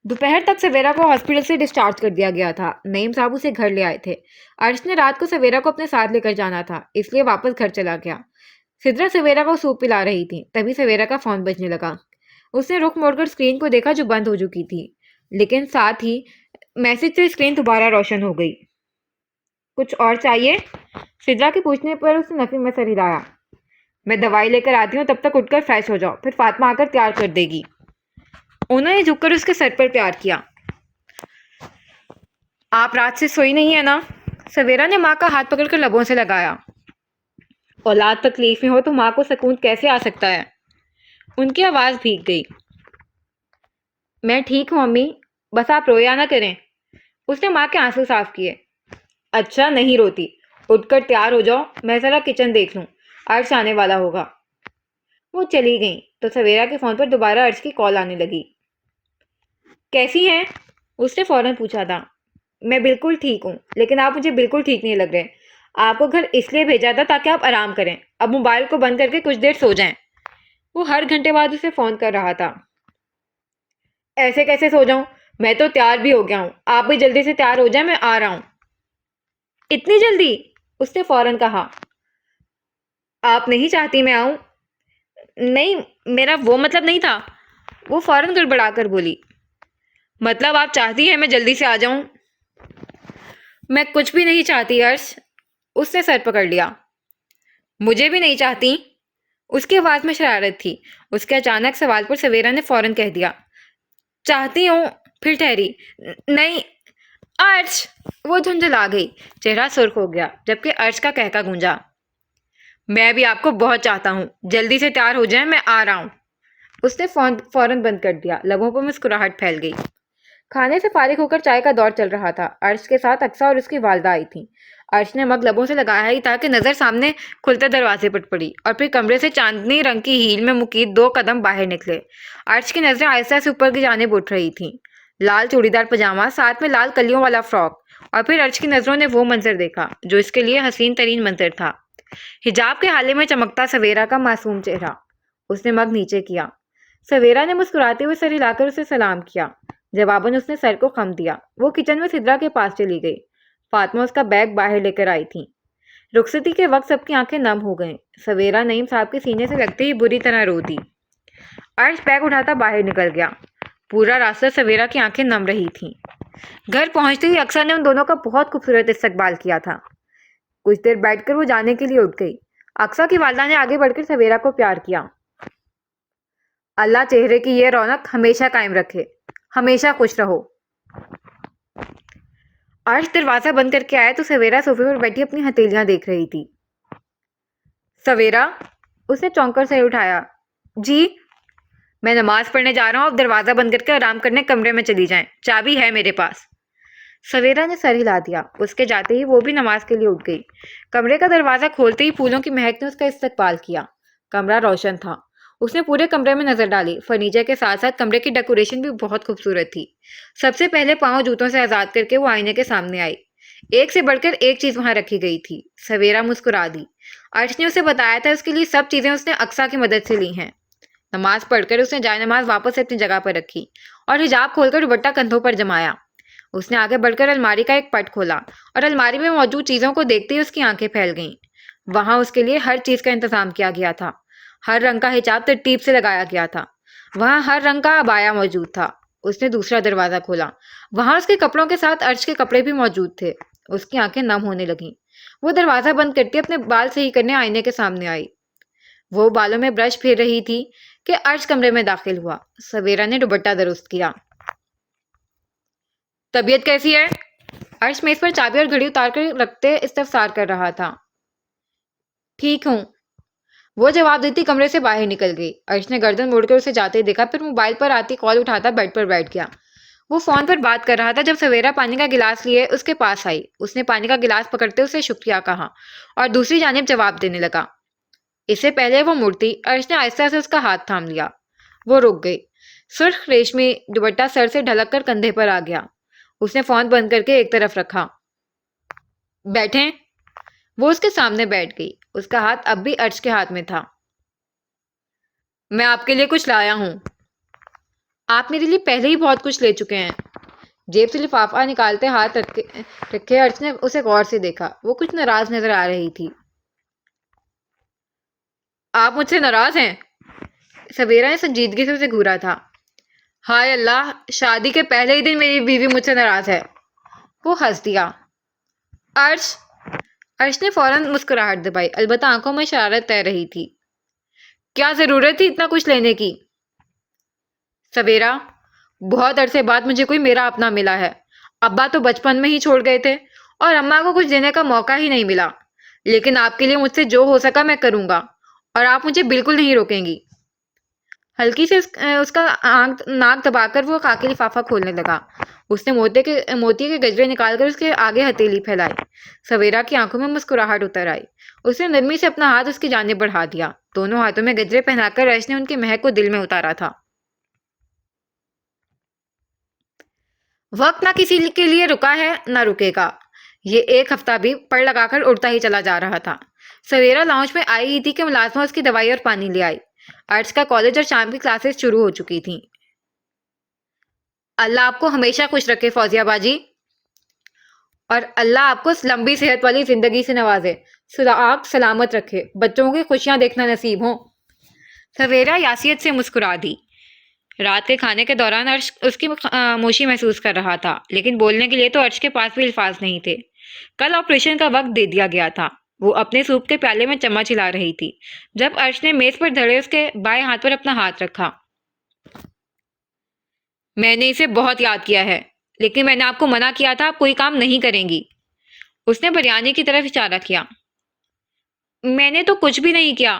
دوپہر تک سویرا کو ہاسپٹل سے ڈسچارج کر دیا گیا تھا، نعیم صاحب اسے گھر لے آئے تھے۔ عرش نے رات کو سویرا کو اپنے ساتھ لے کر جانا تھا، اس لیے واپس گھر چلا گیا۔ سدرا سویرا کو سوپ پلا رہی تھی، تبھی سویرا کا فون بجنے لگا۔ اس نے رخ موڑ کر اسکرین کو دیکھا جو بند ہو چکی تھی، لیکن ساتھ ہی میسج سے اسکرین دوبارہ روشن ہو گئی۔ کچھ اور چاہیے؟ سدرا کے پوچھنے پر اس نے نفی میں سر ہلایا۔ میں دوائی لے کر آتی ہوں، تب تک اٹھ کر فریش ہو جاؤ، پھر فاطمہ آ کر تیار کر دے گی۔ انہوں نے جھک کر اس کے سر پر پیار کیا۔ آپ رات سے سوئی نہیں ہے نا؟ سویرا نے ماں کا ہاتھ پکڑ کر لبوں سے لگایا۔ اولاد تکلیف میں ہو تو ماں کو سکون کیسے آ سکتا ہے؟ ان کی آواز بھیگ گئی۔ میں ٹھیک ہوں امی، بس آپ رویا نہ کریں۔ اس نے ماں کے آنسو صاف کیے۔ اچھا نہیں روتی، اٹھ کر تیار ہو جاؤ، میں ذرا کچن دیکھ لوں، عرش آنے والا ہوگا۔ وہ چلی گئیں تو سویرا کے فون پر دوبارہ عرش کی کال آنے لگی۔ کیسی ہیں؟ اس نے فوراً پوچھا تھا۔ میں بالکل ٹھیک ہوں، لیکن آپ مجھے بالکل ٹھیک نہیں لگ رہے۔ آپ کو گھر اس لیے بھیجا تھا تاکہ آپ آرام کریں، اب موبائل کو بند کر کے کچھ دیر سو جائیں۔ وہ ہر گھنٹے بعد اسے فون کر رہا تھا۔ ایسے کیسے سو جاؤں؟ میں تو تیار بھی ہو گیا ہوں، آپ بھی جلدی سے تیار ہو جائیں، میں آ رہا ہوں۔ اتنی جلدی؟ اس نے فوراً کہا۔ آپ نہیں چاہتی میں آؤں؟ نہیں، میرا وہ مطلب نہیں تھا۔ وہ فوراً گڑبڑا کر بولی۔ مطلب آپ چاہتی ہیں میں جلدی سے آ جاؤں؟ میں کچھ بھی نہیں چاہتی عرش، اس نے سر پکڑ لیا۔ مجھے بھی نہیں چاہتی؟ اس کی آواز میں شرارت تھی۔ اس کے اچانک سوال پر سویرا نے فوراً کہہ دیا، چاہتی ہوں، پھر ٹھہری، نہیں عرش۔ وہ جھنجھلا گئی، چہرہ سرخ ہو گیا، جبکہ عرش کا کہکا گونجا۔ میں بھی آپ کو بہت چاہتا ہوں، جلدی سے تیار ہو جائیں، میں آ رہا ہوں۔ اس نے فون فوراً بند کر دیا، لبوں پر مسکراہٹ پھیل گئی۔ کھانے سے فارغ ہو کر چائے کا دور چل رہا تھا۔ عرش کے ساتھ اقصیٰ اور اس کی والدہ آئی تھیں۔ عرش نے مگ لبوں سے لگایا ہی تھا کہ نظر سامنے کھلتے دروازے پر پڑی اور پھر کمرے سے چاندنی رنگ کی ہیل میں مقید 2 قدم باہر نکلے۔ عرش کی نظریں آہستہ سے اوپر کی جانب اٹھ رہی تھیں، لال چوڑی دار پاجامہ، ساتھ میں لال کلیوں والا فراک، اور پھر عرش کی نظروں نے وہ منظر دیکھا جو اس کے لیے حسین ترین منظر تھا، حجاب کے حالے میں چمکتا سویرا کا معصوم چہرہ۔ اس نے مگ نیچے کیا۔ سویرا نے مسکراتے ہوئے سر ہلا کر اسے سلام کیا۔ جواباً اس نے سر کو خم دیا۔ وہ کچن میں سدرا کے پاس چلی گئی۔ فاطمہ اس کا بیگ باہر لے کر آئی تھی۔ رخصتی کے وقت سب کی آنکھیں نم ہو گئیں۔ سویرا نعیم صاحب کے سینے سے لگتے ہی بری طرح رو دی۔ عرش بیگ اٹھاتا باہر نکل گیا۔ پورا راستہ سویرا کی آنکھیں نم رہی تھیں۔ گھر پہنچتے ہی اقصیٰ نے ان دونوں کا بہت خوبصورت استقبال کیا تھا۔ کچھ دیر بیٹھ کر وہ جانے کے لیے اٹھ گئی۔ اقصیٰ کی والدہ نے آگے بڑھ کر سویرا کو پیار کیا۔ اللہ چہرے کی یہ رونق ہمیشہ قائم رکھے، ہمیشہ خوش رہو۔ عرش دروازہ بند کر کے آیا تو سویرا صوفے پر بیٹھی اپنی ہتھیلیاں دیکھ رہی تھی۔ سویرا، اس نے چونک کر سر اٹھایا۔ جی؟ میں نماز پڑھنے جا رہا ہوں، اب دروازہ بند کر کے آرام کرنے کمرے میں چلی جائیں، چابی ہے میرے پاس۔ سویرا نے سر ہلا دیا۔ اس کے جاتے ہی وہ بھی نماز کے لیے اٹھ گئی۔ کمرے کا دروازہ کھولتے ہی پھولوں کی مہک نے اس کا استقبال کیا۔ کمرہ روشن تھا۔ اس نے پورے کمرے میں نظر ڈالی۔ فرنیچر کے ساتھ ساتھ کمرے کی ڈیکوریشن بھی بہت خوبصورت تھی۔ سب سے پہلے پاؤں جوتوں سے آزاد کر کے وہ آئینے کے سامنے آئی۔ ایک سے بڑھ کر ایک چیز وہاں رکھی گئی تھی۔ سویرا مسکرا دی۔ عرش نے اسے بتایا تھا اس کے لیے سب چیزیں اس نے اقصیٰ کی مدد سے لی ہیں۔ نماز پڑھ کر اس نے جائے نماز واپس اپنی جگہ پر رکھی اور حجاب کھول کر دوپٹہ کندھوں پر جمایا۔ اس نے آگے بڑھ کر الماری کا ایک پٹ کھولا اور الماری میں موجود چیزوں کو دیکھتے ہی اس کی آنکھیں پھیل گئیں۔ وہاں اس کے لیے ہر چیز کا انتظام کیا گیا تھا۔ ہر رنگ کا حجاب ترتیب سے لگایا گیا تھا۔ وہاں ہر رنگ کا عبایا موجود تھا۔ اس نے دوسرا دروازہ کھولا۔ وہاں اس کے کپڑوں کے ساتھ عرش کے کپڑے بھی موجود تھے۔ اس کی آنکھیں نم ہونے لگیں۔ وہ دروازہ بند کرتی اپنے بال صحیح کرنے آئینے کے سامنے آئی۔ وہ بالوں میں برش پھیر رہی تھی کہ عرش کمرے میں داخل ہوا۔ سویرا نے دوپٹہ درست کیا۔ طبیعت کیسی ہے؟ عرش میز پر چابی اور گھڑی اتار کر رکھتے استفسار کر رہا تھا۔ ٹھیک ہوں، وہ جواب دیتی کمرے سے باہر نکل گئی۔ عرش نے گردن موڑ کر اسے جاتے دیکھا، پھر موبائل پر آتی کال اٹھاتا بیڈ پر بیٹھ گیا۔ وہ فون پر بات کر رہا تھا جب سویرا پانی کا گلاس لیے اس کے پاس آئی۔ اس نے پانی کا گلاس پکڑتے اسے شکریہ کہا اور دوسری جانب جواب دینے لگا۔ اس سے پہلے وہ مڑتی، عرش نے آہستہ سے اس کا ہاتھ تھام لیا۔ وہ رک گئی۔ سرخ ریشمی دوپٹہ سر سے ڈھلک کر کندھے پر آ گیا۔ اس نے فون بند کر کے ایک طرف رکھا۔ بیٹھیں۔ وہ اس کے سامنے بیٹھ گئی۔ اس کا ہاتھ اب بھی عرش کے ہاتھ میں تھا۔ میں آپ کے لیے کچھ لایا ہوں۔ آپ میرے لیے پہلے ہی بہت کچھ لے چکے ہیں۔ جیب سے لفافہ نکالتے ہاتھ رکھے عرش نے اسے غور سے دیکھا۔ وہ کچھ ناراض نظر آ رہی تھی۔ آپ مجھ سے ناراض ہیں؟ سویرا نے سنجیدگی سے اسے گھورا تھا۔ ہائے اللہ، شادی کے پہلے ہی دن میری بیوی مجھ سے ناراض ہے۔ وہ ہنس دیا۔ عرش نے فوراً مسکراہٹ دبائی، البتہ آنکھوں میں شرارت تیر رہی تھی۔ کیا ضرورت تھی اتنا کچھ لینے کی؟ سویرا، بہت عرصے بعد مجھے کوئی میرا اپنا ملا ہے۔ ابا تو بچپن میں ہی چھوڑ گئے تھے اور اماں کو کچھ دینے کا موقع ہی نہیں ملا، لیکن آپ کے لیے مجھ سے جو ہو سکا میں کروں گا اور آپ مجھے بالکل نہیں روکیں گی۔ ہلکی سے اس کا ناک دبا کر وہ خاکی لفافہ کھولنے لگا۔ اس نے موتی کے گجرے نکال کر اس کے آگے ہتھیلی پھیلائی۔ سویرا کی آنکھوں میں مسکراہٹ اتر آئی۔ اس نے نرمی سے اپنا ہاتھ اس کی جانب بڑھا دیا۔ دونوں ہاتھوں میں گجرے پہنا کر عرش نے ان کی مہک کو دل میں اتارا تھا۔ وقت نہ کسی کے لیے رکا ہے نہ رکے گا۔ یہ ایک ہفتہ بھی پڑ لگا کر اڑتا ہی چلا جا رہا تھا۔ سویرا لاؤنج میں آئی ہی تھی کہ ملازمہ اس کی دوائی اور پانی لے آئی۔ عرش کا کالج اور شام کی کلاسز شروع ہو چکی تھیں۔ اللہ آپ کو ہمیشہ خوش رکھے فوزیہ باجی، اور اللہ آپ کو لمبی صحت والی زندگی سے نوازے، آپ سلامت رکھے، بچوں کی خوشیاں دیکھنا نصیب ہوں۔ سویرا یاسیت سے مسکرا دی۔ رات کے کھانے کے دوران عرش اس کی خاموشی محسوس کر رہا تھا، لیکن بولنے کے لیے تو عرش کے پاس بھی الفاظ نہیں تھے۔ کل آپریشن کا وقت دے دیا گیا تھا۔ وہ اپنے سوپ کے پیالے میں چمچ ہلا رہی تھی جب عرش نے میز پر دھڑے اس کے بائیں ہاتھ پر اپنا ہاتھ رکھا۔ میں نے اسے بہت یاد کیا ہے، لیکن میں نے آپ کو منع کیا تھا، آپ کوئی کام نہیں کریں گی۔ اس نے بریانی کی طرف اشارہ کیا۔ میں نے تو کچھ بھی نہیں کیا،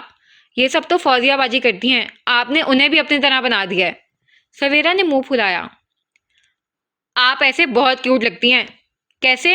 یہ سب تو فوزیہ باجی کرتی ہیں، آپ نے انہیں بھی اپنی طرح بنا دیا ہے۔ سویرا نے منہ پھلایا۔ آپ ایسے بہت کیوٹ لگتی ہیں۔ کیسے؟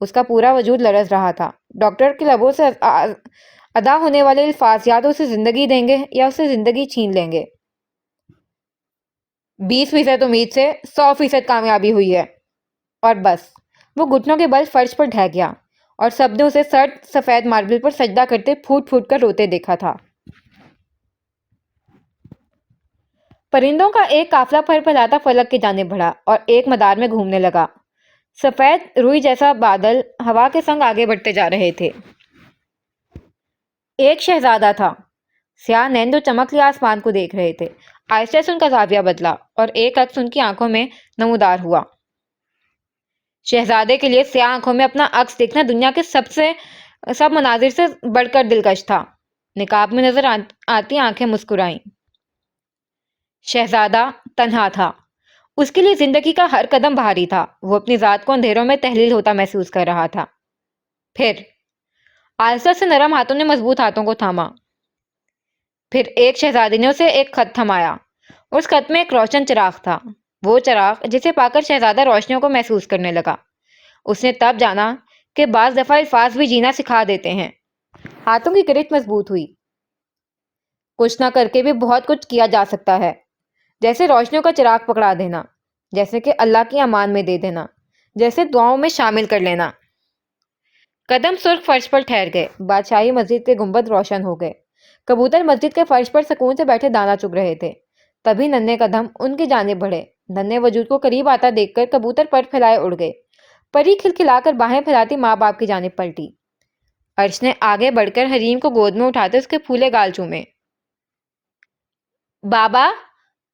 اس کا پورا وجود لرز رہا تھا۔ ڈاکٹر کے لبوں سے ادا ہونے والے الفاظ یا تو اسے زندگی دیں گے یا اسے زندگی چھین لیں گے۔ 20% امید سے 100% کامیابی ہوئی ہے۔ اور بس وہ گھٹنوں کے بل فرش پر ڈھہ گیا اور سب نے اسے سرد سفید ماربل پر سجدہ کرتے پھوٹ پھوٹ کر روتے دیکھا تھا۔ پرندوں کا ایک قافلہ پر پھیلاتا فلک کی جانب بڑھا اور ایک مدار میں گھومنے لگا۔ سفید روئی جیسا بادل ہوا کے سنگ آگے بڑھتے جا رہے تھے۔ ایک شہزادہ تھا۔ سیاہ نین جو چمکتے آسمان کو دیکھ رہے تھے۔ آہستہ سے ان کا زاویہ بدلا اور ایک عکس ان کی آنکھوں میں نمودار ہوا۔ شہزادے کے لیے سیاہ آنکھوں میں اپنا عکس دیکھنا دنیا کے سب مناظر سے بڑھ کر دلکش تھا۔ نقاب میں نظر آتی آنکھیں مسکرائیں۔ شہزادہ تنہا تھا۔ اس کے لیے زندگی کا ہر قدم بھاری تھا۔ وہ اپنی ذات کو اندھیروں میں تحلیل ہوتا محسوس کر رہا تھا۔ پھر آہستہ سے نرم ہاتھوں نے مضبوط ہاتھوں کو تھاما۔ پھر ایک شہزادی نے اسے ایک خط تھمایا۔ اس خط میں ایک روشن چراغ تھا۔ وہ چراغ جسے پا کر شہزادہ روشنیوں کو محسوس کرنے لگا۔ اس نے تب جانا کہ بعض دفعہ الفاظ بھی جینا سکھا دیتے ہیں۔ ہاتھوں کی گرفت مضبوط ہوئی۔ کچھ نہ کر کے بھی بہت کچھ کیا جا سکتا ہے، جیسے روشنیوں کا چراغ پکڑا دینا، جیسے کہ اللہ کی امان میں دے دینا، جیسے دعاؤں میں شامل کر لینا۔ قدم سرخ فرش پر ٹھہر گئے۔ بادشاہی مسجد کے گنبد روشن ہو گئے۔ کبوتر مسجد کے فرش پر سکون سے بیٹھے دانا چگ رہے تھے۔ تبھی ننھے قدم ان کی جانب بڑھے۔ ننھے وجود کو قریب آتا دیکھ کر کبوتر پر پھیلائے اڑ گئے۔ پری کھلکھلا کر باہیں پھیلاتی ماں باپ کی جانب پلٹی۔ عرش نے آگے بڑھ کر حریم کو گود میں اٹھاتے اس کے پھولے گال چومے۔ بابا!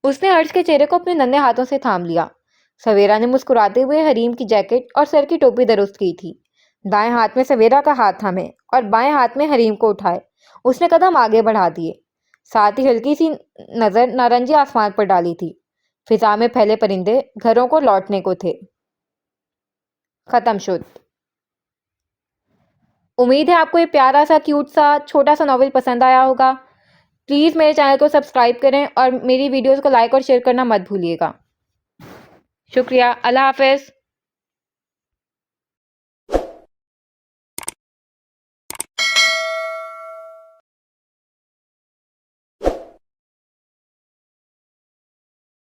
اس نے عرش کے چہرے کو اپنے ننھے ہاتھوں سے تھام لیا۔ سویرا نے مسکراتے ہوئے حریم کی جیکٹ اور سر کی ٹوپی درست کی تھی۔ دائیں ہاتھ میں سویرا کا ہاتھ تھامے اور بائیں ہاتھ میں حریم کو اٹھائے اس نے قدم آگے بڑھا دیے۔ ساتھ ہی ہلکی سی نظر نارنجی آسمان پر ڈالی تھی۔ فضا میں پھیلے پرندے گھروں کو لوٹنے کو تھے۔ ختم شد۔ امید ہے آپ کو یہ پیارا سا کیوٹ سا چھوٹا سا ناول پسند آیا ہوگا۔ پلیز میرے چینل کو سبسکرائب کریں اور میری ویڈیوز کو لائک اور شیئر کرنا مت بھولیے گا۔ شکریہ۔ اللہ حافظ۔